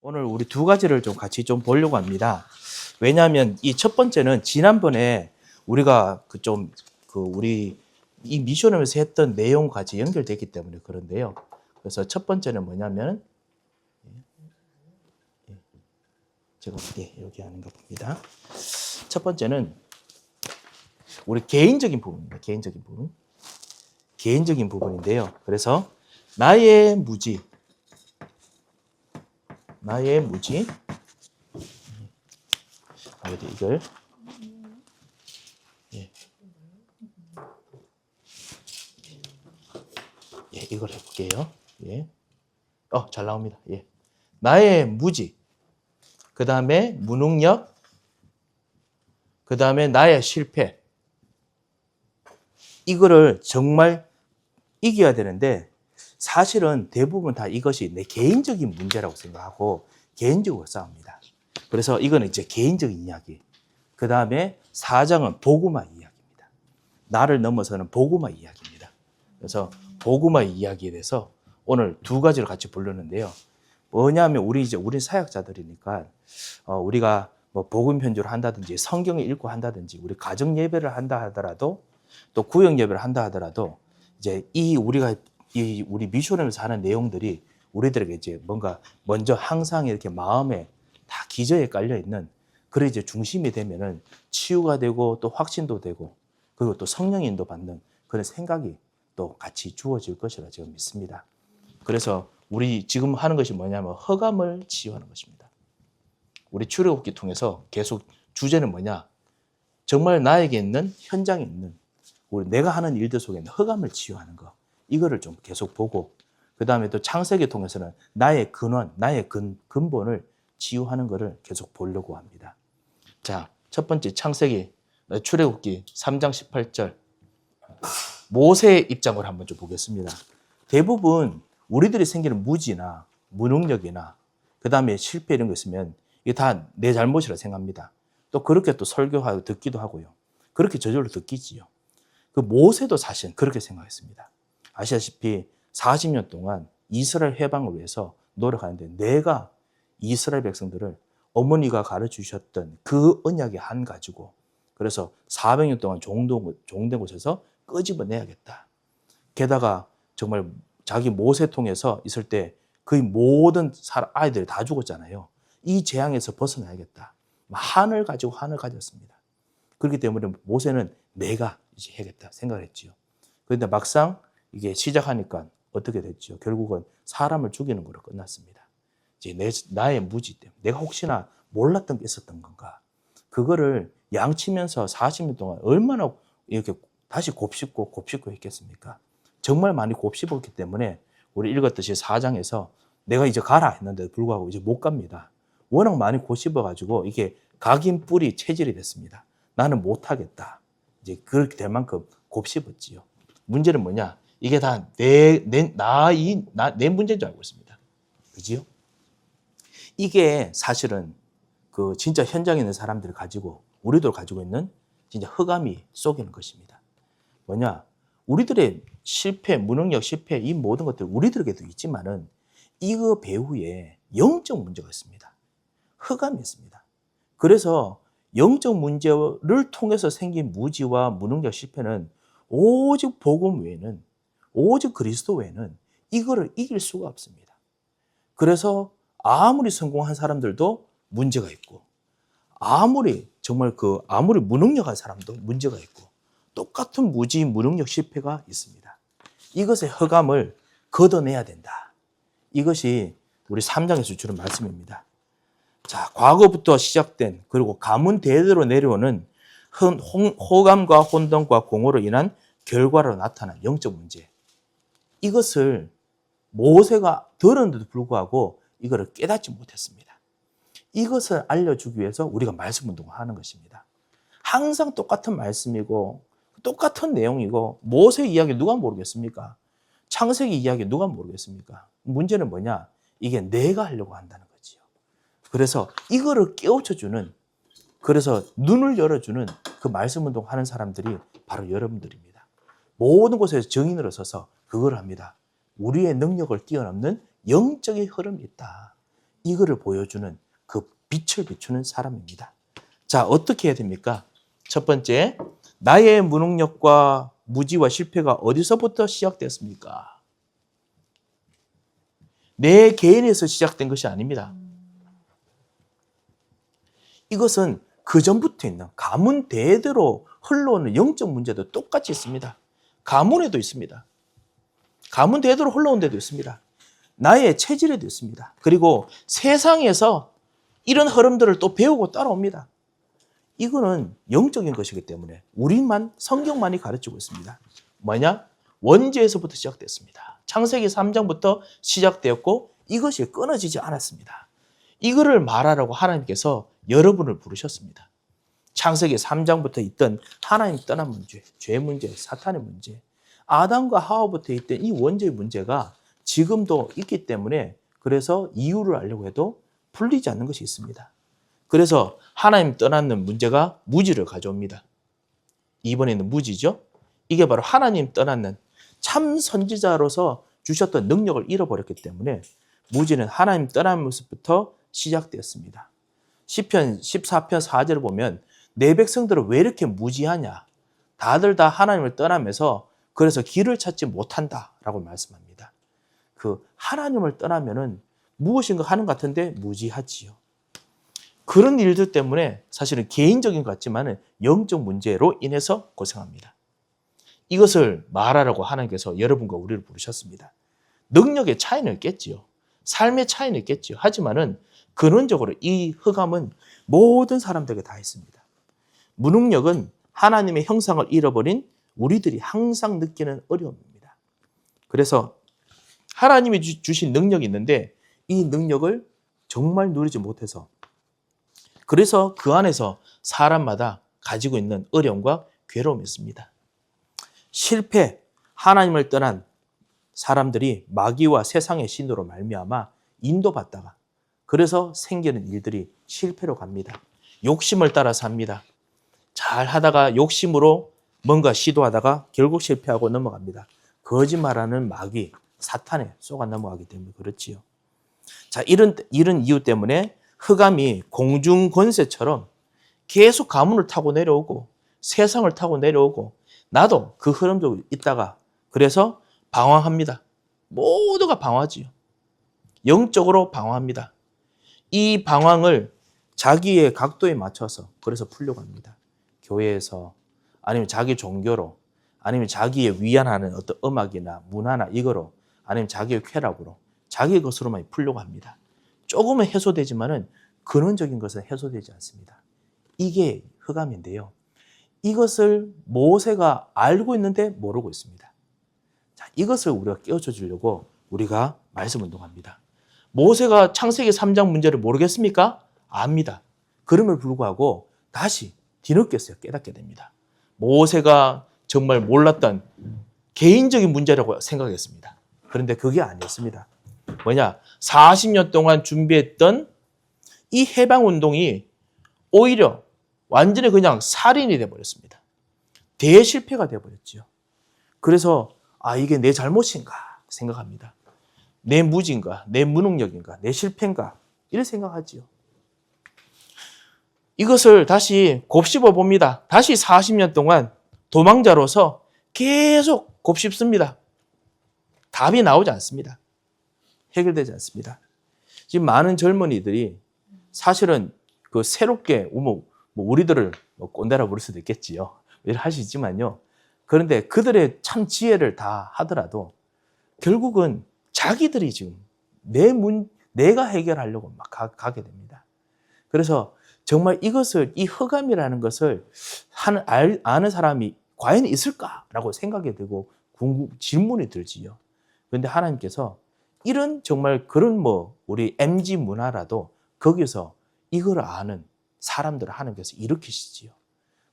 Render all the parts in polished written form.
오늘 우리 두 가지를 좀 같이 좀 보려고 합니다. 왜냐하면 이 첫 번째는 지난번에 우리가 우리 이 미션홈에서 했던 내용과 같이 연결됐기 때문에 그런데요. 그래서 첫 번째는 뭐냐면 제가 여기 하는가 봅니다. 첫 번째는 우리 개인적인 부분입니다. 개인적인 부분인데요. 그래서 나의 무지 어디 이걸 이걸 해볼게요. 잘 나옵니다. 나의 무지, 그 다음에 무능력, 그 다음에 나의 실패. 이거를 정말 이겨야 되는데 사실은 대부분 다 이것이 내 개인적인 문제라고 생각하고 개인적으로 싸웁니다. 그래서 이거는 이제 개인적인 이야기. 그 다음에 4장은 복음화 이야기입니다. 나를 넘어서는 복음화 이야기입니다. 그래서 복음화 이야기에 대해서 오늘 두 가지를 같이 부르는데요. 뭐냐면 우리 사역자들이니까 우리가 뭐 복음 편주를 한다든지 성경을 읽고 한다든지 우리 가정 예배를 한다 하더라도 또 구역 예배를 한다 하더라도 이제 우리 미션홈에서 하는 내용들이 우리들에게 이제 뭔가 먼저 항상 이렇게 마음에 다 기저에 깔려 있는 그런 이제 중심이 되면은 치유가 되고 또 확신도 되고 그리고 또 성령 인도 받는 그런 생각이 또 같이 주어질 것이라 제가 믿습니다. 그래서 우리 지금 하는 것이 뭐냐면 허감을 치유하는 것입니다. 우리 출애굽기 통해서 계속 주제는 뭐냐? 정말 나에게 있는 현장에 있는 내가 하는 일들 속에 있는 허감을 치유하는 거. 이거를 좀 계속 보고 그 다음에 또 창세기 통해서는 나의 근원, 나의 근본을 치유하는 것을 계속 보려고 합니다. 자, 첫 번째 창세기 출애굽기 3장 18절 모세의 입장을 한번 좀 보겠습니다. 대부분 우리들이 생기는 무지나 무능력이나 그 다음에 실패 이런 거 있으면 이게 다 내 잘못이라 생각합니다. 또 그렇게 또 설교하고 듣기도 하고요. 그렇게 저절로 듣기지요. 그 모세도 사실 그렇게 생각했습니다. 아시다시피 40년 동안 이스라엘 해방을 위해서 노력하는데 내가 이스라엘 백성들을 어머니가 가르치셨던 그 언약의 한 가지고 그래서 400년 동안 종된 곳에서 끄집어내야겠다. 게다가 정말 자기 모세 통해서 있을 때 거의 모든 아이들이 다 죽었잖아요. 이 재앙에서 벗어나야겠다. 한을 가졌습니다. 그렇기 때문에 모세는 내가 이제 해야겠다 생각을 했지요. 그런데 막상 이게 시작하니까 어떻게 됐죠? 결국은 사람을 죽이는 걸로 끝났습니다. 이제 나의 무지 때문에 내가 혹시나 몰랐던 게 있었던 건가? 그거를 양치면서 40년 동안 얼마나 이렇게 다시 곱씹고 했겠습니까? 정말 많이 곱씹었기 때문에 우리 읽었듯이 4장에서 내가 이제 가라 했는데도 불구하고 이제 못 갑니다. 워낙 많이 곱씹어가지고 이게 각인 뿌리 체질이 됐습니다. 나는 못하겠다. 이제 그렇게 될 만큼 곱씹었지요. 문제는 뭐냐? 이게 다 내 문제인 줄 알고 있습니다. 그지요? 이게 사실은 그 진짜 현장에 있는 사람들이 가지고 우리도 가지고 있는 진짜 흑암이 속이는 것입니다. 뭐냐? 우리들의 실패, 무능력 실패 이 모든 것들 우리들에게도 있지만은 이거 배후에 영적 문제가 있습니다. 흑암이 있습니다. 그래서 영적 문제를 통해서 생긴 무지와 무능력 실패는 오직 복음 외에는 오직 그리스도 외에는 이거를 이길 수가 없습니다. 그래서 아무리 성공한 사람들도 문제가 있고 아무리 무능력한 사람도 문제가 있고 똑같은 무지, 무능력 실패가 있습니다. 이것의 흑암을 걷어내야 된다. 이것이 우리 3장에서 주는 말씀입니다. 자, 과거부터 시작된 그리고 가문 대대로 내려오는 호감과 혼돈과 공허로 인한 결과로 나타난 영적 문제. 이것을 모세가 들었는데도 불구하고 이거를 깨닫지 못했습니다. 이것을 알려주기 위해서 우리가 말씀 운동을 하는 것입니다. 항상 똑같은 말씀이고 똑같은 내용이고 모세 이야기 누가 모르겠습니까? 창세기 이야기 누가 모르겠습니까? 문제는 뭐냐? 이게 내가 하려고 한다는 거지요. 그래서 이거를 깨우쳐주는 그래서 눈을 열어주는 그 말씀 운동 하는 사람들이 바로 여러분들입니다. 모든 곳에서 정인으로 서서 그걸 합니다. 우리의 능력을 뛰어넘는 영적인 흐름이 있다. 이거를 보여주는 그 빛을 비추는 사람입니다. 자, 어떻게 해야 됩니까? 첫 번째, 나의 무능력과 무지와 실패가 어디서부터 시작됐습니까? 내 개인에서 시작된 것이 아닙니다. 이것은 그 전부터 있는 가문 대대로 흘러오는 영적 문제도 똑같이 있습니다. 가문에도 있습니다. 가문 대대로 흘러온 데도 있습니다. 나의 체질에도 있습니다. 그리고 세상에서 이런 흐름들을 또 배우고 따라옵니다. 이거는 영적인 것이기 때문에 우리만 성경만이 가르치고 있습니다. 뭐냐? 원죄에서부터 시작됐습니다. 창세기 3장부터 시작되었고 이것이 끊어지지 않았습니다. 이거를 말하라고 하나님께서 여러분을 부르셨습니다. 창세기 3장부터 있던 하나님 떠난 문제, 죄 문제, 사탄의 문제, 아담과 하와부터 있던 이 원죄의 문제가 지금도 있기 때문에 그래서 이유를 알려고 해도 풀리지 않는 것이 있습니다. 그래서 하나님 떠나는 문제가 무지를 가져옵니다. 이번에는 무지죠. 이게 바로 하나님 떠나는 참 선지자로서 주셨던 능력을 잃어버렸기 때문에 무지는 하나님 떠나는 모습부터 시작되었습니다. 시편 14편 4절을 보면 내 백성들은 왜 이렇게 무지하냐? 다들 다 하나님을 떠나면서 그래서 길을 찾지 못한다라고 말씀합니다. 그 하나님을 떠나면은 무엇인가 하는 것 같은데 무지하지요. 그런 일들 때문에 사실은 개인적인 것 같지만은 영적 문제로 인해서 고생합니다. 이것을 말하라고 하나님께서 여러분과 우리를 부르셨습니다. 능력의 차이는 있겠지요. 삶의 차이는 있겠지요. 하지만은 근원적으로 이 흑암은 모든 사람들에게 다 있습니다. 무능력은 하나님의 형상을 잃어버린 우리들이 항상 느끼는 어려움입니다. 그래서 하나님이 주신 능력이 있는데 이 능력을 정말 누리지 못해서 그래서 그 안에서 사람마다 가지고 있는 어려움과 괴로움이 있습니다. 실패, 하나님을 떠난 사람들이 마귀와 세상의 신으로 말미암아 인도받다가 그래서 생기는 일들이 실패로 갑니다. 욕심을 따라 삽니다. 잘 하다가 욕심으로 뭔가 시도하다가 결국 실패하고 넘어갑니다. 거짓말하는 마귀, 사탄에 쏘가 넘어가기 때문에 그렇지요. 자, 이런 이유 때문에 흑암이 공중 권세처럼 계속 가문을 타고 내려오고 세상을 타고 내려오고 나도 그 흐름 속에 있다가 그래서 방황합니다. 모두가 방황하지요. 영적으로 방황합니다. 이 방황을 자기의 각도에 맞춰서 그래서 풀려고 합니다. 교회에서 아니면 자기 종교로 아니면 자기의 위안하는 어떤 음악이나 문화나 이거로 아니면 자기의 쾌락으로 자기 것으로만 풀려고 합니다. 조금은 해소되지만은 근원적인 것은 해소되지 않습니다. 이게 흑암인데요. 이것을 모세가 알고 있는데 모르고 있습니다. 자, 이것을 우리가 깨우쳐 주려고 우리가 말씀 운동합니다. 모세가 창세기 3장 문제를 모르겠습니까? 압니다. 그럼에도 불구하고 다시 뒤늦게서 깨닫게 됩니다. 모세가 정말 몰랐던 개인적인 문제라고 생각했습니다. 그런데 그게 아니었습니다. 뭐냐? 40년 동안 준비했던 이 해방운동이 오히려 완전히 그냥 살인이 돼버렸습니다. 대실패가 돼버렸죠. 그래서 이게 내 잘못인가 생각합니다. 내 무지인가, 내 무능력인가, 내 실패인가 이렇게 생각하지요. 이것을 다시 곱씹어 봅니다. 다시 40년 동안 도망자로서 계속 곱씹습니다. 답이 나오지 않습니다. 해결되지 않습니다. 지금 많은 젊은이들이 사실은 그 새롭게 우리들을 꼰대라 부를 수도 있겠지요. 이렇게 할 수 있지만요. 그런데 그들의 참 지혜를 다 하더라도 결국은 자기들이 지금 내가 해결하려고 막 가게 됩니다. 그래서 정말 이것을 이 흑암이라는 것을 아는 사람이 과연 있을까라고 생각이 들고 질문이 들지요. 그런데 하나님께서 이런 정말 그런 우리 MZ 문화라도 거기서 이걸 아는 사람들을 하나님께서 일으키시지요.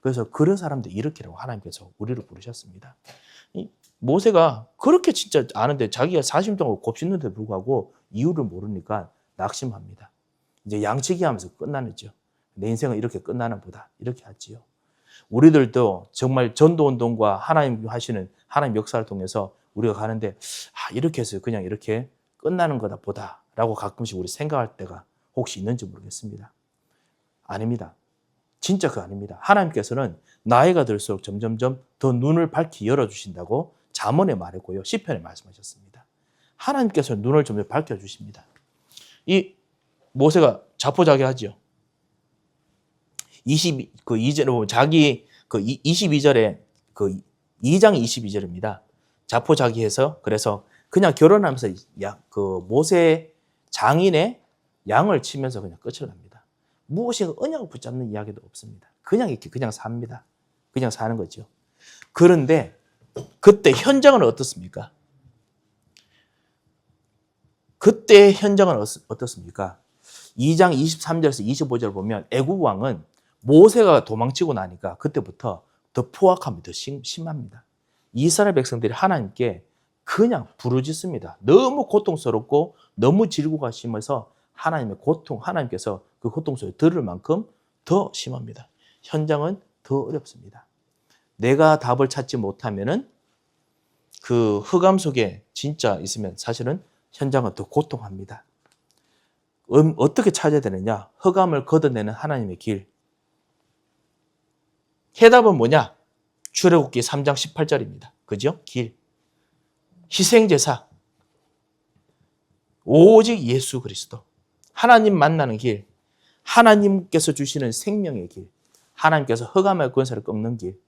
그래서 그런 사람들 일으키라고 하나님께서 우리를 부르셨습니다. 모세가 그렇게 진짜 아는데 자기가 40년 동안 곱씹는데도 불구하고 이유를 모르니까 낙심합니다. 이제 양치기 하면서 끝나는죠. 내 인생은 이렇게 끝나나 보다. 이렇게 하지요. 우리들도 정말 전도운동과 하나님 하시는 하나님 역사를 통해서 우리가 가는데 이렇게 해서 그냥 이렇게 끝나는 거다 보다 라고 가끔씩 우리 생각할 때가 혹시 있는지 모르겠습니다. 아닙니다. 진짜 그거 아닙니다. 하나님께서는 나이가 들수록 점점점 더 눈을 밝히 열어주신다고 잠언에 말했고요. 시편에 말씀하셨습니다. 하나님께서 눈을 점점 밝혀주십니다. 이 모세가 자포자기하죠. 2절에 보면 자기 22절에 2장 22절입니다. 자포자기해서 그래서 그냥 결혼하면서 모세 장인의 양을 치면서 그냥 끝을 납니다. 무엇인가 언약을 붙잡는 이야기도 없습니다. 그냥 이렇게 그냥 삽니다. 그냥 사는 거죠. 그런데 그때 현장은 어떻습니까? 그때 현장은 어떻습니까? 2장 23절에서 25절 보면 애굽 왕은 모세가 도망치고 나니까 그때부터 더 포악함이 더 심합니다. 이스라엘 백성들이 하나님께 그냥 부르짖습니다. 너무 고통스럽고 너무 질고가 심해서 하나님께서 그 고통 소리를 들을 만큼 더 심합니다. 현장은 더 어렵습니다. 내가 답을 찾지 못하면은 그 흑암 속에 진짜 있으면 사실은 현장은 더 고통합니다. 어떻게 찾아야 되느냐? 흑암을 걷어내는 하나님의 길. 해답은 뭐냐? 출애굽기 3장 18절입니다. 그죠? 길. 희생제사. 오직 예수 그리스도. 하나님 만나는 길. 하나님께서 주시는 생명의 길. 하나님께서 흑암의 권세를 꺾는 길.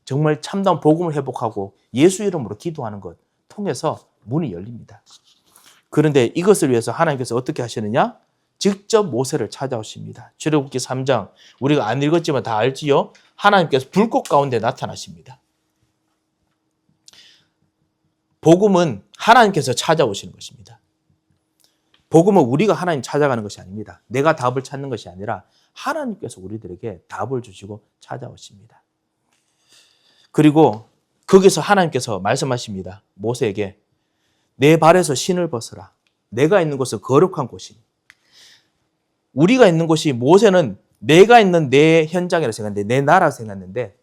정말 참다운 복음을 회복하고 예수 이름으로 기도하는 것 통해서 문이 열립니다. 그런데 이것을 위해서 하나님께서 어떻게 하시느냐? 직접 모세를 찾아오십니다. 출애굽기 3장 우리가 안 읽었지만 다 알지요? 하나님께서 불꽃 가운데 나타나십니다. 복음은 하나님께서 찾아오시는 것입니다. 복음은 우리가 하나님 찾아가는 것이 아닙니다. 내가 답을 찾는 것이 아니라 하나님께서 우리들에게 답을 주시고 찾아오십니다. 그리고 거기서 하나님께서 말씀하십니다. 모세에게 내 발에서 신을 벗어라. 내가 있는 곳은 거룩한 곳이니. 우리가 있는 곳이 모세는 내가 있는 내 현장이라고 생각했는데 내 나라라고 생각했는데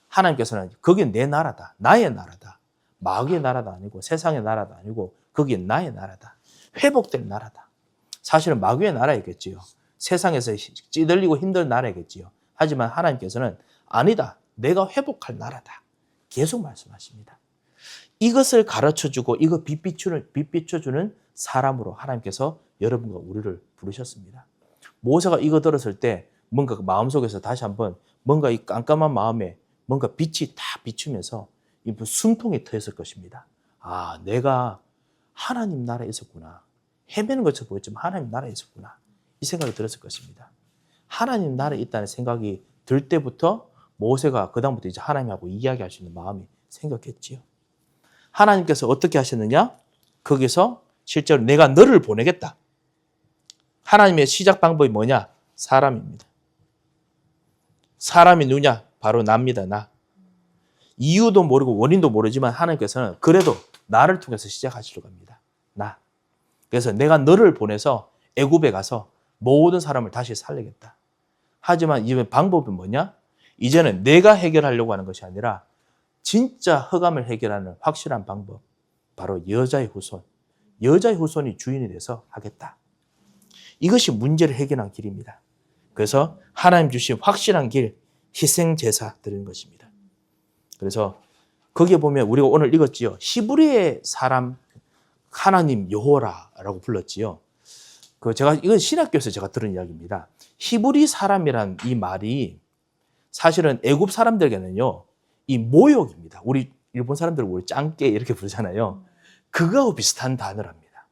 하나님께서는 거긴 내 나라다. 나의 나라다. 마귀의 나라도 아니고 세상의 나라도 아니고 거긴 나의 나라다. 회복될 나라다. 사실은 마귀의 나라이겠지요. 세상에서 찌들리고 힘든 나라이겠지요. 하지만 하나님께서는 아니다. 내가 회복할 나라다. 계속 말씀하십니다. 이것을 가르쳐주고 이거 빛비춰주는 사람으로 하나님께서 여러분과 우리를 부르셨습니다. 모세가 이거 들었을 때 뭔가 그 마음속에서 다시 한번 뭔가 이 깜깜한 마음에 뭔가 빛이 다 비추면서 이 숨통이 트였을 것입니다. 아, 내가 하나님 나라에 있었구나. 헤매는 것처럼 보였지만 하나님 나라에 있었구나. 이 생각이 들었을 것입니다. 하나님 나라에 있다는 생각이 들 때부터 모세가 그다음부터 이제 하나님하고 이야기할 수 있는 마음이 생겼겠지요. 하나님께서 어떻게 하셨느냐? 거기서 실제로 내가 너를 보내겠다. 하나님의 시작 방법이 뭐냐? 사람입니다. 사람이 누구냐? 바로 나입니다. 나. 이유도 모르고 원인도 모르지만 하나님께서는 그래도 나를 통해서 시작하시려고 합니다. 나. 그래서 내가 너를 보내서 애굽에 가서 모든 사람을 다시 살리겠다. 하지만 이 방법은 뭐냐? 이제는 내가 해결하려고 하는 것이 아니라 진짜 흑암을 해결하는 확실한 방법. 바로 여자의 후손. 여자의 후손이 주인이 돼서 하겠다. 이것이 문제를 해결한 길입니다. 그래서 하나님 주신 확실한 길, 희생제사 드리는 것입니다. 그래서 거기에 보면 우리가 오늘 읽었지요. 히브리의 사람 하나님 여호와라고 불렀지요. 이건 신학교에서 제가 들은 이야기입니다. 히브리 사람이란 이 말이 사실은 애굽 사람들에게는요, 이 모욕입니다. 우리 일본 사람들 우리 짱깨 이렇게 부르잖아요. 그거하고 비슷한 단어랍니다.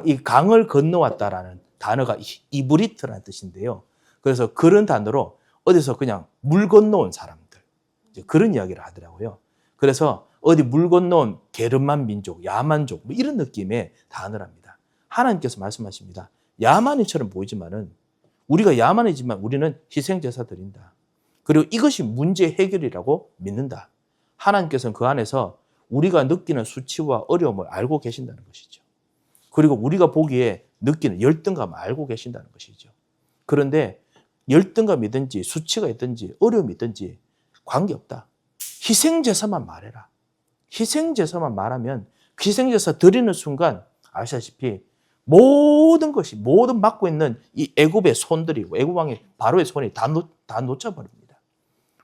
이 강을 건너왔다라는 단어가 이브리트라는 뜻인데요. 그래서 그런 단어로 어디서 그냥 물 건너온 사람들, 그런 이야기를 하더라고요. 그래서 어디 물 건너온 게르만 민족, 야만족 뭐 이런 느낌의 단어랍니다. 하나님께서 말씀하십니다. 야만인처럼 보이지만은 우리가 야만이지만 우리는 희생제사 드린다. 그리고 이것이 문제 해결이라고 믿는다. 하나님께서는 그 안에서 우리가 느끼는 수치와 어려움을 알고 계신다는 것이죠. 그리고 우리가 보기에 느끼는 열등감을 알고 계신다는 것이죠. 그런데 열등감이든지 수치가 있든지 어려움이 있든지 관계없다. 희생제사만 말해라. 희생제사만 말하면 희생제사 드리는 순간 아시다시피 모든 것이, 모든 맡고 있는 이 애굽의 손들이, 애굽 왕의 바로의 손이 다 놓쳐버립니다.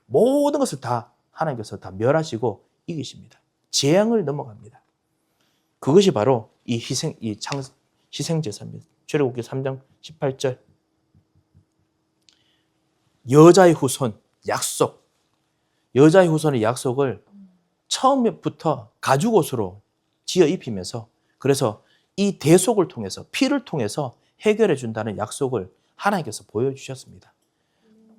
모든 것을 다 하나님께서 다 멸하시고 이기십니다. 재앙을 넘어갑니다. 그것이 바로 이 희생제사입니다. 출애굽기 3장 18절. 여자의 후손, 약속. 여자의 후손의 약속을 처음부터 가죽옷으로 지어 입히면서, 그래서 이 대속을 통해서, 피를 통해서 해결해 준다는 약속을 하나님께서 보여주셨습니다.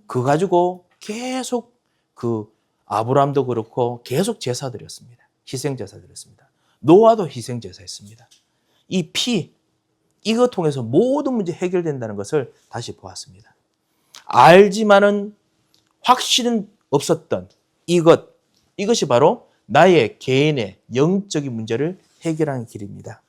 그거 가지고 계속 그 아브라함도 그렇고 계속 제사 드렸습니다. 희생 제사 드렸습니다. 노아도 희생 제사했습니다. 이 피, 이거 통해서 모든 문제 해결된다는 것을 다시 보았습니다. 알지만은 확신은 없었던 이것이 바로 나의 개인의 영적인 문제를 해결하는 길입니다.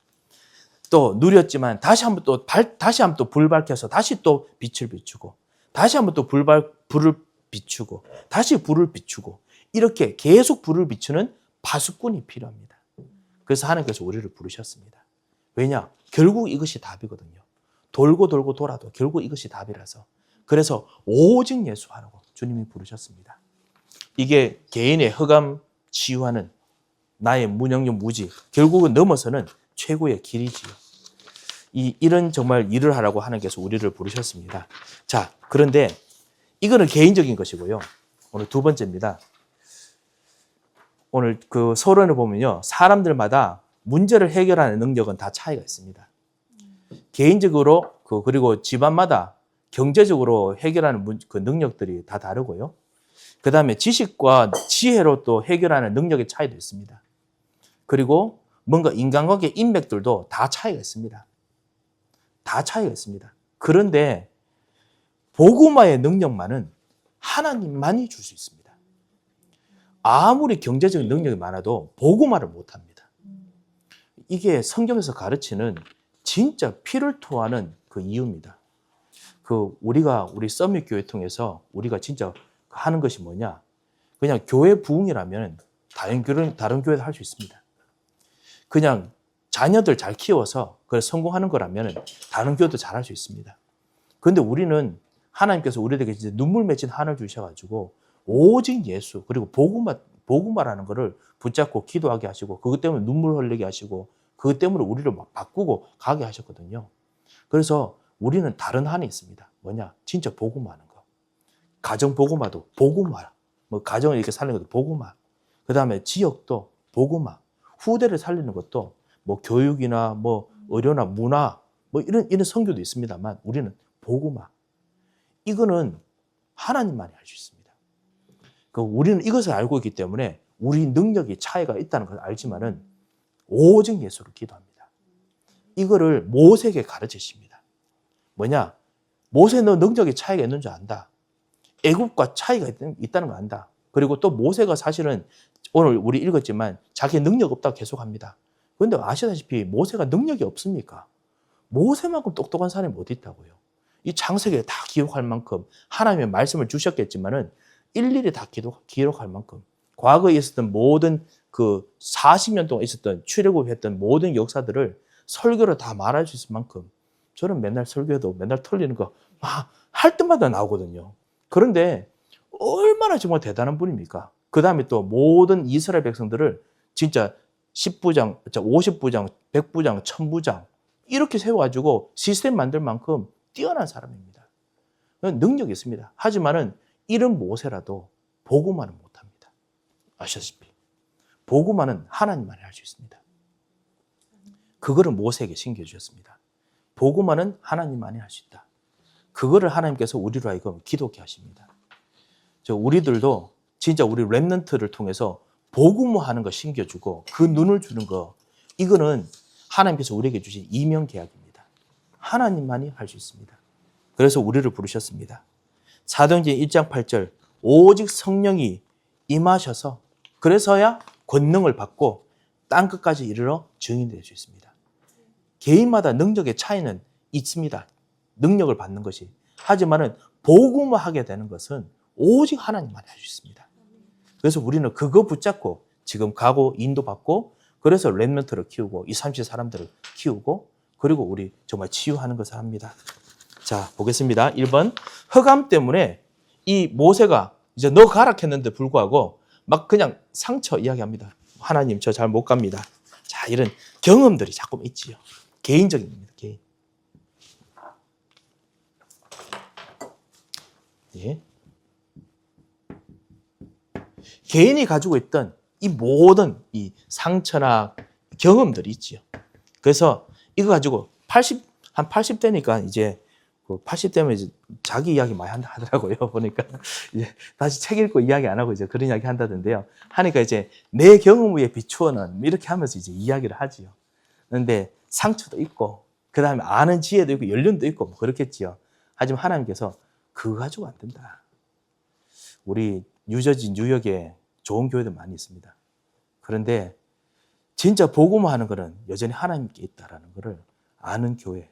또 누렸지만 다시 한번 또 불 밝혀서 다시 또 빛을 비추고, 다시 한번 또 불을 비추고, 다시 불을 비추고, 이렇게 계속 불을 비추는 파수꾼이 필요합니다. 그래서 하나님께서 우리를 부르셨습니다. 왜냐? 결국 이것이 답이거든요. 돌고 돌고 돌아도 결국 이것이 답이라서. 그래서 오직 예수하라고 주님이 부르셨습니다. 이게 개인의 흑암 치유하는 나의 무능력 무지, 결국은 넘어서는 최고의 길이지요. 이런 정말 일을 하라고 하나님께서 우리를 부르셨습니다. 자, 그런데 이거는 개인적인 것이고요. 오늘 두 번째입니다. 오늘 그 서론을 보면요, 사람들마다 문제를 해결하는 능력은 다 차이가 있습니다. 개인적으로 그리고 집안마다 경제적으로 해결하는 그 능력들이 다 다르고요. 그 다음에 지식과 지혜로 또 해결하는 능력의 차이도 있습니다. 그리고 뭔가 인간관계 인맥들도 다 차이가 있습니다. 다 차이가 있습니다. 그런데 복음화의 능력만은 하나님만이 줄 수 있습니다. 아무리 경제적인 능력이 많아도 복음화를 못합니다. 이게 성경에서 가르치는 진짜 피를 토하는 그 이유입니다. 우리 서밋 교회 통해서 우리가 진짜 하는 것이 뭐냐? 그냥 교회 부흥이라면 다른 교회도 할 수 있습니다. 그냥 자녀들 잘 키워서 그걸 성공하는 거라면 다른 교회도 잘 할 수 있습니다. 그런데 우리는 하나님께서 우리에게 이제 눈물 맺힌 한을 주셔가지고 오직 예수, 그리고 복음화라는 것을 붙잡고 기도하게 하시고, 그것 때문에 눈물 흘리게 하시고, 그것 때문에 우리를 막 바꾸고 가게 하셨거든요. 그래서 우리는 다른 한이 있습니다. 뭐냐? 진짜 복음화하는 거. 가정 복음화도 복음화. 가정을 이렇게 살리는 것도 복음화. 그 다음에 지역도 복음화. 후대를 살리는 것도 교육이나 의료나 문화 이런 선교도 있습니다만, 우리는 복음화. 이거는 하나님만이 할 수 있습니다. 우리는 이것을 알고 있기 때문에 우리 능력이 차이가 있다는 걸 알지만은 오직 예수를 기도합니다. 이거를 모세에게 가르치십니다. 뭐냐? 모세, 너 능력의 차이가 있는 줄 안다. 애굽과 차이가 있다는 걸 안다. 그리고 또 모세가 사실은 오늘 우리 읽었지만 자기 능력 없다고 계속합니다. 그런데 아시다시피 모세가 능력이 없습니까? 모세만큼 똑똑한 사람이 어디 있다고요? 이 창세기에 다 기록할 만큼 하나님의 말씀을 주셨겠지만은 일일이 다 기록할 만큼, 과거에 있었던 모든 40년 동안 있었던 출애굽했던 모든 역사들을 설교로 다 말할 수 있을 만큼, 저는 맨날 설교해도 맨날 틀리는 거 할 때마다 나오거든요. 그런데 얼마나 정말 대단한 분입니까? 그 다음에 또 모든 이스라엘 백성들을 진짜 10부장, 50부장, 100부장, 1000부장 이렇게 세워가지고 시스템 만들 만큼 뛰어난 사람입니다. 능력이 있습니다. 하지만은 이런 모세라도 복음화는 못합니다. 아시다시피 복음화는 하나님만이 할 수 있습니다. 그거를 모세에게 신겨주셨습니다. 복음화는 하나님만이 할 수 있다. 그거를 하나님께서 우리로 하여금 기도케 하십니다. 우리들도 진짜 우리 렘넌트를 통해서 복음화하는 거 신겨주고 그 눈을 주는 거, 이거는 하나님께서 우리에게 주신 이명계약입니다. 하나님만이 할 수 있습니다. 그래서 우리를 부르셨습니다. 사도행전 1장 8절, 오직 성령이 임하셔서 그래서야 권능을 받고 땅끝까지 이르러 증인이 될 수 있습니다. 개인마다 능력의 차이는 있습니다. 능력을 받는 것이. 하지만은 복음화하게 되는 것은 오직 하나님만이 할 수 있습니다. 그래서 우리는 그거 붙잡고 지금 가고 인도받고, 그래서 렘넌트를 키우고 20, 30 사람들을 키우고, 그리고 우리 정말 치유하는 것을 합니다. 자, 보겠습니다. 1번. 흑암 때문에 이 모세가 이제 너 가라 했는데 불구하고 막 그냥 상처 이야기합니다. 하나님, 저 잘 못 갑니다. 자, 이런 경험들이 자꾸 있지요. 개인적인 겁니다. 개인. 예. 개인이 가지고 있던 이 모든 이 상처나 경험들이 있지요. 그래서 이거 가지고 한 80대니까 이제 80대면 이제 자기 이야기 많이 한다 하더라고요. 보니까 이제 다시 책 읽고 이야기 안 하고 이제 그런 이야기 한다던데요. 하니까 이제 내 경험 위에 비추어는 이렇게 하면서 이제 이야기를 하지요. 그런데 상처도 있고, 그 다음에 아는 지혜도 있고, 연륜도 있고, 뭐 그렇겠지요. 하지만 하나님께서 그거 가지고 안 된다. 우리 뉴저지, 뉴욕에 좋은 교회들 많이 있습니다. 그런데 진짜 복음화 하는 것은 여전히 하나님께 있다라는 것을 아는 교회,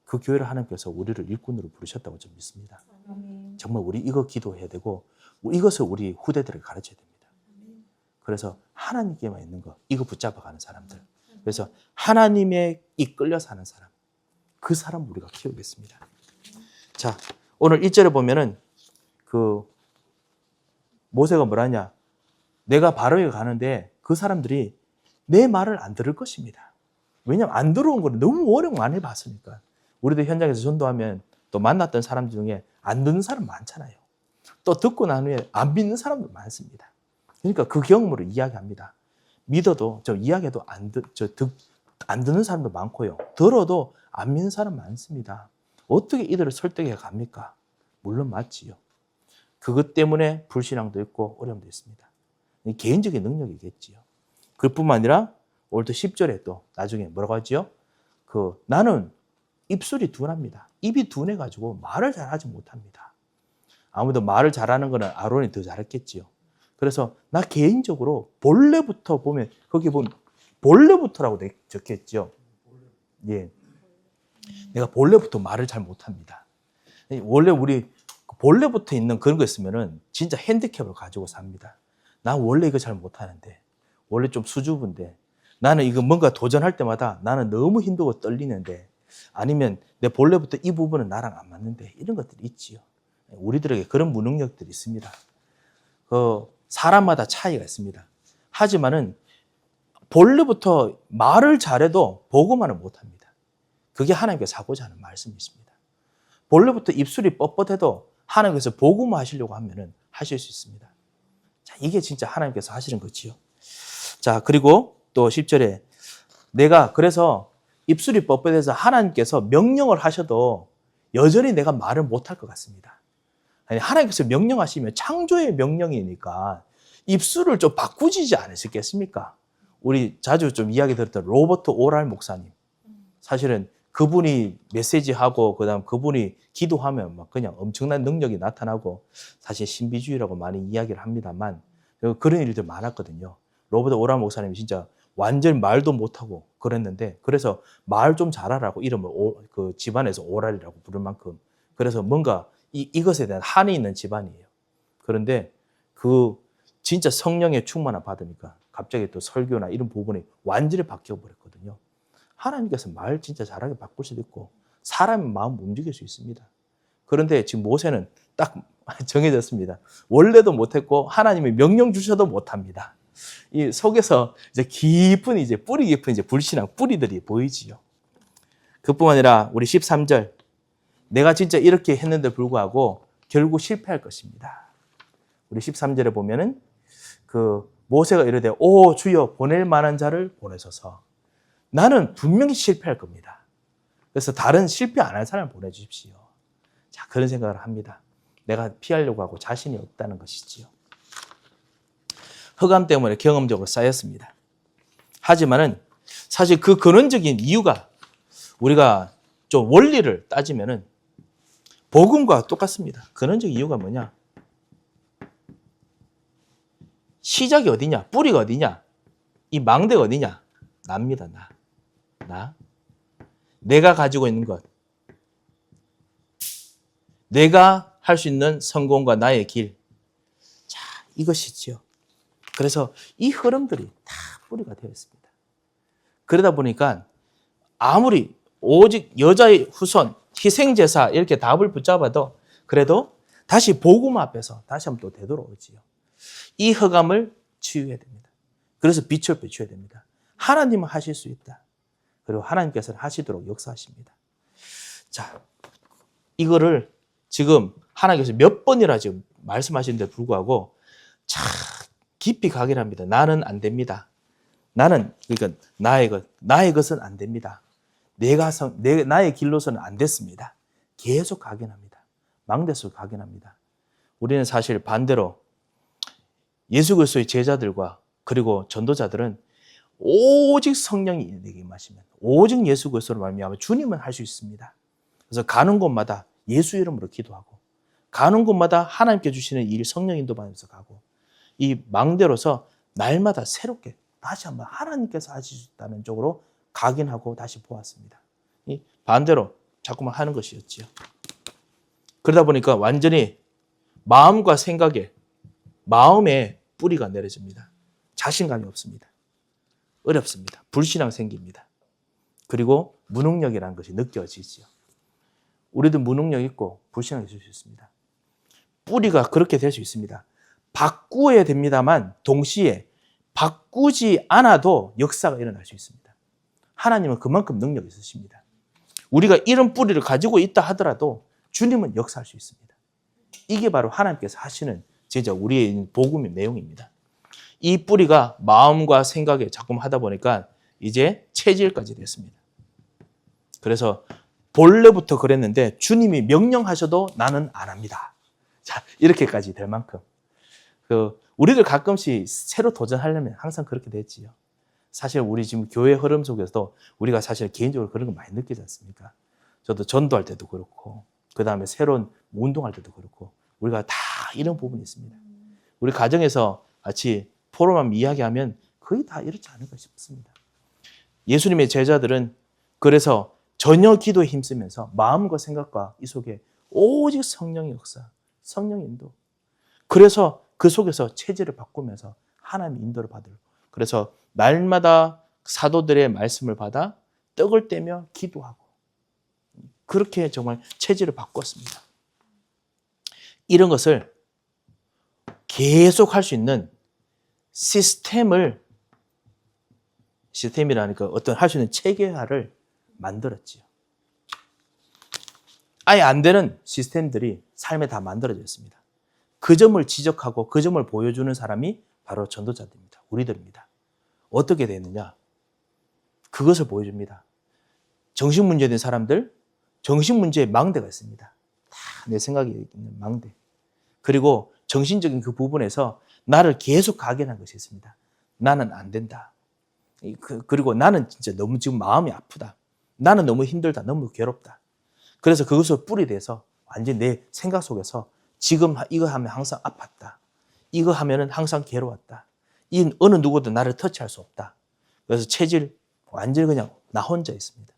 그 교회를 하나님께서 우리를 일꾼으로 부르셨다고 좀 믿습니다. 정말 우리 이거 기도해야 되고 이것을 우리 후대들에게 가르쳐야 됩니다. 그래서 하나님께만 있는 거, 이거 붙잡아가는 사람들. 그래서 하나님에 이끌려 사는 사람, 그 사람 우리가 키우겠습니다. 자, 오늘 1절에 보면은 그 모세가 뭐라냐? 내가 바로에 가는데 그 사람들이 내 말을 안 들을 것입니다. 왜냐하면 안 들어온 걸 너무 오래 많이 봤으니까. 우리도 현장에서 전도하면 또 만났던 사람 중에 안 듣는 사람 많잖아요. 또 듣고 난 후에 안 믿는 사람도 많습니다. 그러니까 그 경험으로 이야기합니다. 믿어도 저 이야기해도 안 듣는 사람도 많고요. 들어도 안 믿는 사람 많습니다. 어떻게 이들을 설득해 갑니까? 물론 맞지요. 그것 때문에 불신앙도 있고 어려움도 있습니다. 개인적인 능력이겠지요. 그뿐만 아니라 오늘 또 10절에 또 나중에 뭐라고 하지요? 나는 입술이 둔합니다. 입이 둔해가지고 말을 잘하지 못합니다. 아무래도 말을 잘하는 거는 아론이 더 잘했겠지요. 그래서 나 개인적으로 본래부터 보면 거기 보면 본래부터라고 적혔죠. 예, 내가 본래부터 말을 잘 못합니다. 원래 우리 본래부터 있는 그런 거 있으면은 진짜 핸디캡을 가지고 삽니다. 난 원래 이거 잘 못하는데, 원래 좀 수줍은데, 나는 이거 뭔가 도전할 때마다 나는 너무 힘들고 떨리는데, 아니면 내 본래부터 이 부분은 나랑 안 맞는데, 이런 것들이 있지요. 우리들에게 그런 무능력들이 있습니다. 사람마다 차이가 있습니다. 하지만은 본래부터 말을 잘해도 복음화는 못합니다. 그게 하나님께서 하고자 하는 말씀이 있습니다. 본래부터 입술이 뻣뻣해도 하나님께서 복음화 하시려고 하면은 하실 수 있습니다. 자, 이게 진짜 하나님께서 하시는 거지요. 자, 그리고 또 10절에 내가 그래서 입술이 뻣뻣해서 하나님께서 명령을 하셔도 여전히 내가 말을 못할 것 같습니다. 아니, 하나님께서 명령하시면 창조의 명령이니까 입술을 좀 바꾸지 않으시겠습니까? 우리 자주 좀 이야기 들었던 로버트 오랄 목사님. 사실은 그분이 메시지하고 그다음 그분이 기도하면 막 그냥 엄청난 능력이 나타나고 사실 신비주의라고 많이 이야기를 합니다만 그런 일들 많았거든요. 로버트 오랄 목사님이 진짜 완전히 말도 못하고 그랬는데 그래서 말 좀 잘하라고 이름을 그 집안에서 오랄이라고 부를 만큼 그래서 뭔가 이것에 대한 한이 있는 집안이에요. 그런데 그 진짜 성령의 충만함 받으니까 갑자기 또 설교나 이런 부분이 완전히 바뀌어버렸거든요. 하나님께서 말 진짜 잘하게 바꿀 수도 있고 사람의 마음 움직일 수 있습니다. 그런데 지금 모세는 딱 정해졌습니다. 원래도 못했고 하나님이 명령 주셔도 못합니다. 이 속에서 이제 깊은 이제 뿌리 깊은 이제 불신앙 뿌리들이 보이지요. 그뿐만 아니라 우리 13절 내가 진짜 이렇게 했는데 불구하고 결국 실패할 것입니다. 우리 13절에 보면은 그 모세가 이르되 오 주여 보낼 만한 자를 보내소서. 나는 분명히 실패할 겁니다. 그래서 다른 실패 안 할 사람을 보내주십시오. 자, 그런 생각을 합니다. 내가 피하려고 하고 자신이 없다는 것이지요. 흑암 때문에 경험적으로 쌓였습니다. 하지만은 사실 그 근원적인 이유가 우리가 좀 원리를 따지면은 복음과 똑같습니다. 근원적인 이유가 뭐냐? 시작이 어디냐? 뿌리가 어디냐? 이 망대가 어디냐? 나입니다. 나. 내가 가지고 있는 것. 내가 할 수 있는 성공과 나의 길. 자, 이것이지요. 그래서 이 흐름들이 다 뿌리가 되어 있습니다. 그러다 보니까 아무리 오직 여자의 후손, 희생제사 이렇게 답을 붙잡아도 그래도 다시 복음 앞에서 다시 한번 또 되돌아오지요. 이 흑암을 치유해야 됩니다. 그래서 빛을 비춰야 됩니다. 하나님은 하실 수 있다. 그리고 하나님께서는 하시도록 역사하십니다. 자, 이거를 지금 하나님께서 몇 번이나 지금 말씀하시는데 불구하고 참 깊이 가긴 합니다. 나는 안 됩니다. 나는 그러니까 나의 것은 안 됩니다. 나의 길로서는 안 됐습니다. 계속 가긴 합니다. 망대속 가긴 합니다. 우리는 사실 반대로 예수 그리스도의 제자들과 그리고 전도자들은 오직 성령이 내게 임하시면 오직 예수 그리스도로 말미암아 주님은 할 수 있습니다. 그래서 가는 곳마다 예수 이름으로 기도하고 가는 곳마다 하나님께 주시는 일 성령 인도받으면서 가고 이 망대로서 날마다 새롭게 다시 한번 하나님께서 하실 수 있다는 쪽으로 가긴 하고 다시 보았습니다. 이 반대로 자꾸만 하는 것이었지요. 그러다 보니까 완전히 마음과 생각에 마음에 뿌리가 내려집니다. 자신감이 없습니다. 어렵습니다. 불신앙 생깁니다. 그리고 무능력이라는 것이 느껴지지요. 우리도 무능력 있고 불신앙이 있을 수 있습니다. 뿌리가 그렇게 될 수 있습니다. 바꾸어야 됩니다만 동시에 바꾸지 않아도 역사가 일어날 수 있습니다. 하나님은 그만큼 능력이 있으십니다. 우리가 이런 뿌리를 가지고 있다 하더라도 주님은 역사할 수 있습니다. 이게 바로 하나님께서 하시는 진짜 우리의 복음의 내용입니다. 이 뿌리가 마음과 생각에 자꾸 하다 보니까 이제 체질까지 됐습니다. 그래서 본래부터 그랬는데 주님이 명령하셔도 나는 안 합니다. 자, 이렇게까지 될 만큼. 우리들 가끔씩 새로 도전하려면 항상 그렇게 됐지요. 사실 우리 지금 교회 흐름 속에서도 우리가 사실 개인적으로 그런 거 많이 느끼지 않습니까? 저도 전도할 때도 그렇고, 그 다음에 새로운 운동할 때도 그렇고, 우리가 다 이런 부분이 있습니다. 우리 가정에서 같이 포럼만 이야기하면 거의 다 이렇지 않을까 싶습니다. 예수님의 제자들은 그래서 전혀 기도에 힘쓰면서 마음과 생각과 이 속에 오직 성령의 역사, 성령의 인도. 그래서 그 속에서 체질을 바꾸면서 하나님의 인도를 받으려고. 그래서 날마다 사도들의 말씀을 받아 떡을 떼며 기도하고 그렇게 정말 체질을 바꿨습니다. 이런 것을 계속 할 수 있는 시스템이라니까 어떤 할 수 있는 체계화를 만들었지요. 아예 안 되는 시스템들이 삶에 다 만들어졌습니다. 그 점을 지적하고 그 점을 보여주는 사람이 바로 전도자들입니다. 우리들입니다. 어떻게 되느냐? 그것을 보여줍니다. 정신문제 된 사람들, 정신문제에 망대가 있습니다. 다 내 생각에 있는 망대. 그리고 정신적인 그 부분에서 나를 계속 각인한 것이 있습니다. 나는 안 된다. 그리고 나는 진짜 너무 지금 마음이 아프다. 나는 너무 힘들다. 너무 괴롭다. 그래서 그것을 뿌리대서 완전히 내 생각 속에서 지금 이거 하면 항상 아팠다. 이거 하면은 항상 괴로웠다. 이 어느 누구도 나를 터치할 수 없다. 그래서 체질 완전히 그냥 나 혼자 있습니다.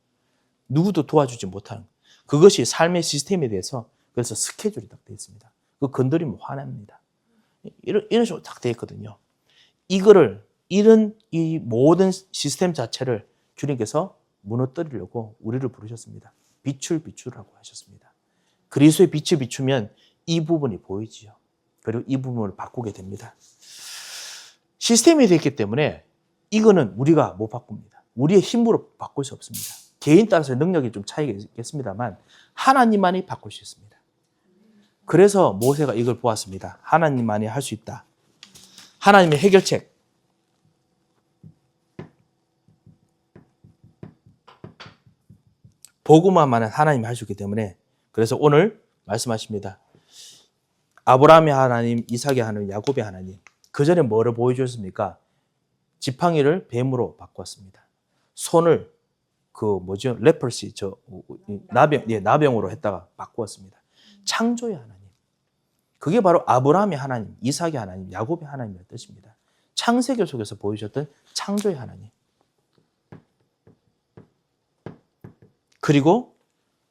누구도 도와주지 못하는 그것이 삶의 시스템에 대해서 그래서 스케줄이 딱 되어 있습니다. 그 건드리면 화납니다. 이런 식으로 딱 되어 있거든요. 이 모든 시스템 자체를 주님께서 무너뜨리려고 우리를 부르셨습니다. 비추라고 하셨습니다. 그리스도의 빛을 비추면 이 부분이 보이지요. 그리고 이 부분을 바꾸게 됩니다. 시스템이 되었기 때문에 이거는 우리가 못 바꿉니다. 우리의 힘으로 바꿀 수 없습니다. 개인 따라서 능력이 좀 차이가 있겠습니다만 하나님만이 바꿀 수 있습니다. 그래서 모세가 이걸 보았습니다. 하나님만이 할 수 있다. 하나님의 해결책. 복음만은 하나님이 할 수 있기 때문에 그래서 오늘 말씀하십니다. 아브라함의 하나님, 이삭의 하나님, 야곱의 하나님. 그 전에 뭐를 보여주셨습니까? 지팡이를 뱀으로 바꿨습니다. 손을 레퍼시 나병으로 했다가 바꾸었습니다. 창조의 하나님. 그게 바로 아브라함의 하나님, 이삭의 하나님, 야곱의 하나님의 뜻입니다. 창세기 속에서 보여주셨던 창조의 하나님. 그리고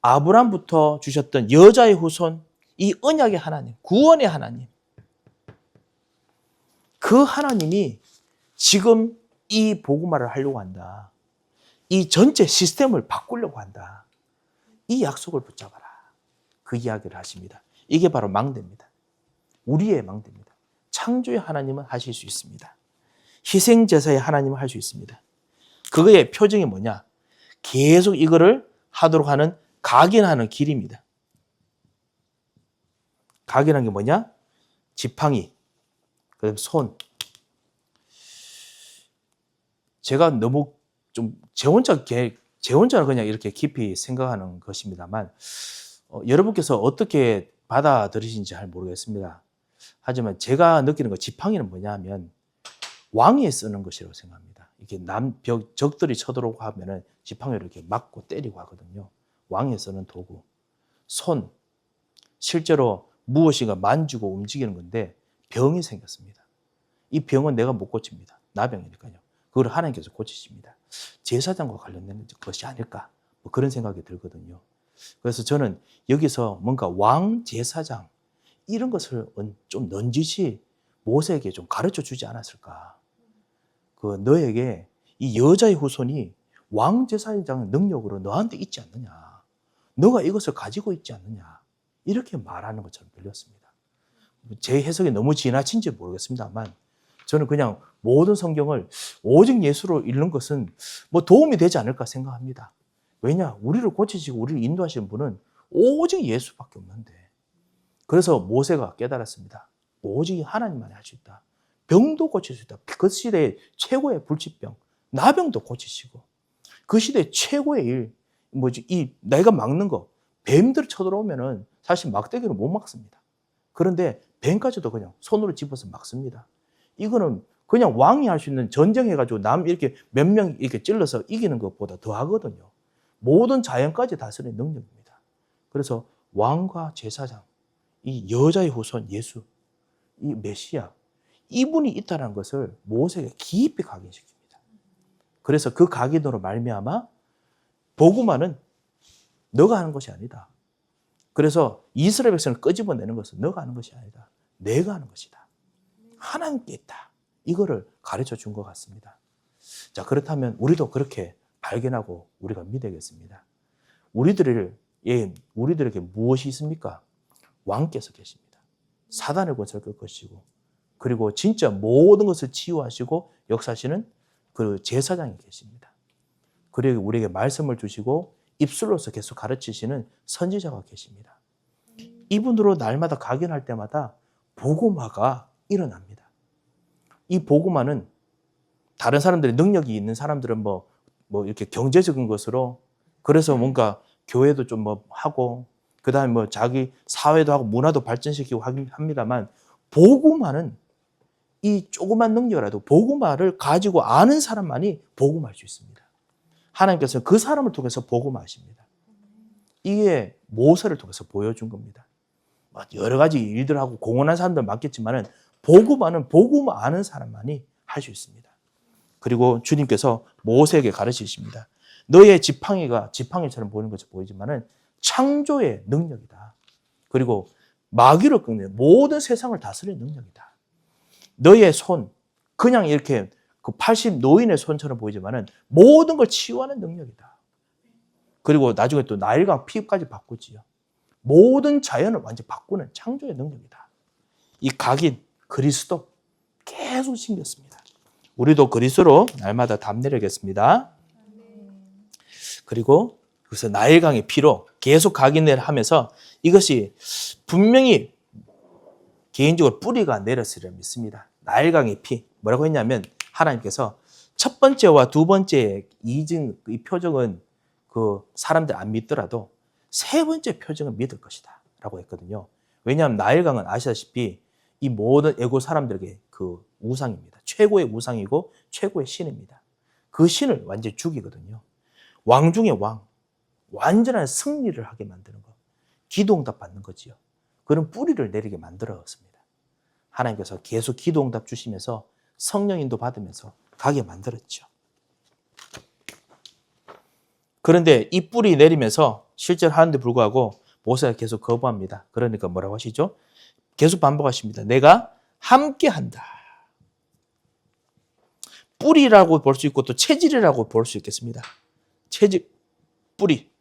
아브라함부터 주셨던 여자의 후손, 이 언약의 하나님, 구원의 하나님. 그 하나님이 지금 이 복음화를 하려고 한다. 이 전체 시스템을 바꾸려고 한다. 이 약속을 붙잡아라. 그 이야기를 하십니다. 이게 바로 망대입니다. 우리의 망대입니다. 창조의 하나님은 하실 수 있습니다. 희생제사의 하나님은 할 수 있습니다. 그거의 표정이 뭐냐? 계속 이거를 하도록 하는 각인하는 길입니다. 각인한 게 뭐냐? 지팡이, 그다음에 손. 제가 너무 좀 제 혼자 그냥 이렇게 깊이 생각하는 것입니다만 여러분께서 어떻게 받아들이신지 잘 모르겠습니다. 하지만 제가 느끼는 거 지팡이는 뭐냐 하면 왕이 쓰는 것이라고 생각합니다. 이렇게 적들이 쳐들어오고 하면은 지팡이를 이렇게 막고 때리고 하거든요. 왕이 쓰는 도구. 손, 실제로 무엇인가 만지고 움직이는 건데 병이 생겼습니다. 이 병은 내가 못 고칩니다. 나병이니까요. 그걸 하나님께서 고치십니다. 제사장과 관련된 것이 아닐까 뭐 그런 생각이 들거든요. 그래서 저는 여기서 뭔가 왕 제사장 이런 것을 좀 넌지시 모세에게 좀 가르쳐 주지 않았을까. 그 너에게 이 여자의 후손이 왕 제사장 능력으로 너한테 있지 않느냐. 너가 이것을 가지고 있지 않느냐. 이렇게 말하는 것처럼 들렸습니다. 제 해석이 너무 지나친지 모르겠습니다만 저는 그냥 모든 성경을 오직 예수로 읽는 것은 뭐 도움이 되지 않을까 생각합니다. 왜냐? 우리를 고치시고 우리를 인도하시는 분은 오직 예수밖에 없는데. 그래서 모세가 깨달았습니다. 오직 하나님만이 할 수 있다. 병도 고칠 수 있다. 그 시대의 최고의 불치병, 나병도 고치시고 그 시대의 최고의 일, 내가 막는 거, 뱀들 쳐들어오면은 사실 막대기로 못 막습니다. 그런데 뱀까지도 그냥 손으로 집어서 막습니다. 이거는 그냥 왕이 할 수 있는 전쟁해가지고 남 이렇게 몇 명 이렇게 찔러서 이기는 것보다 더 하거든요. 모든 자연까지 다스리는 능력입니다. 그래서 왕과 제사장, 이 여자의 후손 예수, 이 메시아, 이분이 있다는 것을 모세에게 깊이 각인시킵니다. 그래서 그 각인으로 말미암아 복음화는 너가 하는 것이 아니다. 그래서 이스라엘 백성을 끄집어내는 것은 너가 하는 것이 아니다. 내가 하는 것이다. 하나님께 있다. 이거를 가르쳐 준 것 같습니다. 자, 그렇다면 우리도 그렇게 발견하고 우리가 믿어야겠습니다. 우리들에게 무엇이 있습니까? 왕께서 계십니다. 사단의 권세를 끌 것이고, 그리고 진짜 모든 것을 치유하시고 역사하시는 그 제사장이 계십니다. 그리고 우리에게 말씀을 주시고 입술로서 계속 가르치시는 선지자가 계십니다. 이분으로 날마다 각인할 때마다 복음화가 일어납니다. 이 복음화는 다른 사람들이 능력이 있는 사람들은 뭐 이렇게 경제적인 것으로 그래서 뭔가 교회도 좀 하고 그다음에 자기 사회도 하고 문화도 발전시키고 합니다만 복음화는 이 조그만 능력이라도 복음화를 가지고 아는 사람만이 복음할 수 있습니다. 하나님께서 그 사람을 통해서 복음하십니다. 이게 모세를 통해서 보여준 겁니다. 여러 가지 일들하고 공헌한 사람들 많겠지만은 복음화는 복음 아는 사람만이 할 수 있습니다. 그리고 주님께서 모세에게 가르치십니다. 너의 지팡이가 지팡이처럼 보이는 것처럼 보이지만은 창조의 능력이다. 그리고 마귀를 꺾는 모든 세상을 다스리는 능력이다. 너의 손, 그냥 이렇게 그 80 노인의 손처럼 보이지만은 모든 걸 치유하는 능력이다. 그리고 나중에 또 나일강 피부까지 바꾸지요. 모든 자연을 완전히 바꾸는 창조의 능력이다. 이 각인, 그리스도 계속 신겼습니다. 우리도 그리스도로 날마다 담내려겠습니다. 그리고 그래서 나일강의 피로 계속 각인을 하면서 이것이 분명히 개인적으로 뿌리가 내렸으리라 믿습니다. 나일강의 피, 뭐라고 했냐면 하나님께서 첫 번째와 두 번째 이증, 이 표정은 그 사람들 안 믿더라도 세 번째 표정은 믿을 것이다 라고 했거든요. 왜냐하면 나일강은 아시다시피 이 모든 애고 사람들에게 그 우상입니다. 최고의 우상이고 최고의 신입니다. 그 신을 완전히 죽이거든요. 왕 중에 왕, 완전한 승리를 하게 만드는 것, 기도응답 받는 거지요. 그런 뿌리를 내리게 만들었습니다. 하나님께서 계속 기도응답 주시면서 성령인도 받으면서 가게 만들었죠. 그런데 이 뿌리 내리면서 실제로 하는데 불구하고 모세가 계속 거부합니다. 그러니까 뭐라고 하시죠? 계속 반복하십니다. 내가 함께한다. 뿌리라고 볼 수 있고 또 체질이라고 볼 수 있겠습니다. 체질, 뿌리.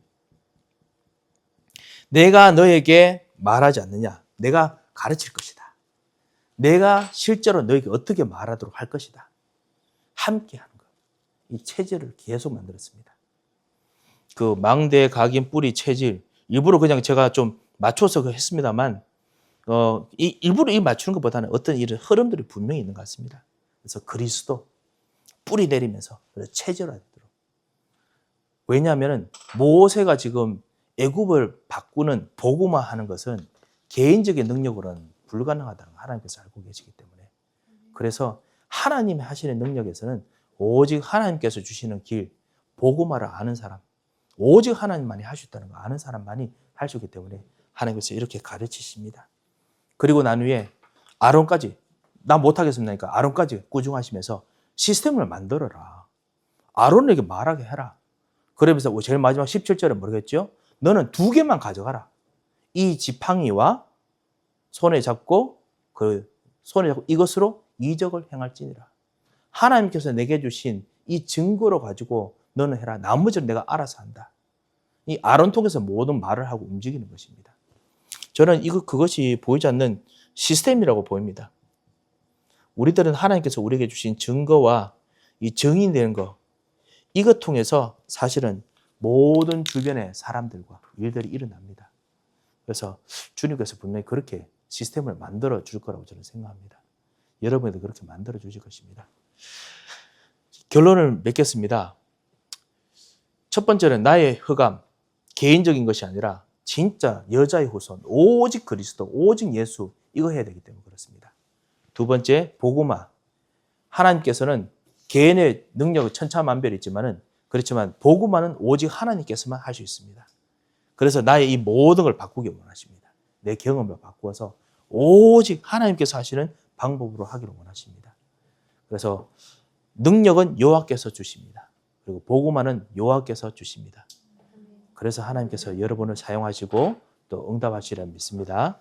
내가 너에게 말하지 않느냐? 내가 가르칠 것이다. 내가 실제로 너에게 어떻게 말하도록 할 것이다. 함께 하는 것. 이 체질을 계속 만들었습니다. 그 망대, 각인, 뿌리, 체질. 일부러 그냥 제가 좀 맞춰서 했습니다만, 일부러 이 맞추는 것보다는 어떤 이런 흐름들이 분명히 있는 것 같습니다. 그래서 그리스도, 뿌리 내리면서 체질화되도록. 왜냐하면 모세가 지금 애굽을 바꾸는 복음화하는 것은 개인적인 능력으로는 불가능하다는 걸 하나님께서 알고 계시기 때문에, 그래서 하나님이 하시는 능력에서는 오직 하나님께서 주시는 길, 복음화를 아는 사람, 오직 하나님만이 할 수 있다는 걸 아는 사람만이 할 수 있기 때문에 하나님께서 이렇게 가르치십니다. 그리고 난 후에 아론까지, 나 못하겠습니까? 아론까지 꾸중하시면서 시스템을 만들어라. 아론에게 말하게 해라. 그러면서 제일 마지막 17절에 뭐라겠죠? 너는 2개만 가져가라. 이 지팡이와 손에 잡고 이것으로 이적을 행할지니라. 하나님께서 내게 주신 이 증거로 가지고 너는 해라. 나머지는 내가 알아서 한다. 이 아론 통해서 모든 말을 하고 움직이는 것입니다. 저는 그것이 보이지 않는 시스템이라고 보입니다. 우리들은 하나님께서 우리에게 주신 증거와 이 증인되는 것, 이것 통해서 사실은 모든 주변의 사람들과 일들이 일어납니다. 그래서 주님께서 분명히 그렇게 시스템을 만들어 줄 거라고 저는 생각합니다. 여러분도 그렇게 만들어 주실 것입니다. 결론을 맺겠습니다. 첫 번째는 나의 흑암, 개인적인 것이 아니라 진짜 여자의 후손, 오직 그리스도, 오직 예수, 이거 해야 되기 때문에 그렇습니다. 두 번째, 복음화. 하나님께서는 개인의 능력은 천차만별이 있지만은, 그렇지만 복음화는 오직 하나님께서만 할 수 있습니다. 그래서 나의 이 모든 걸 바꾸기 원하십니다. 내 경험을 바꾸어서 오직 하나님께서 하시는 방법으로 하기를 원하십니다. 그래서 능력은 여호와께서 주십니다. 그리고 복음화는 여호와께서 주십니다. 그래서 하나님께서 여러분을 사용하시고 또 응답하시리라 믿습니다.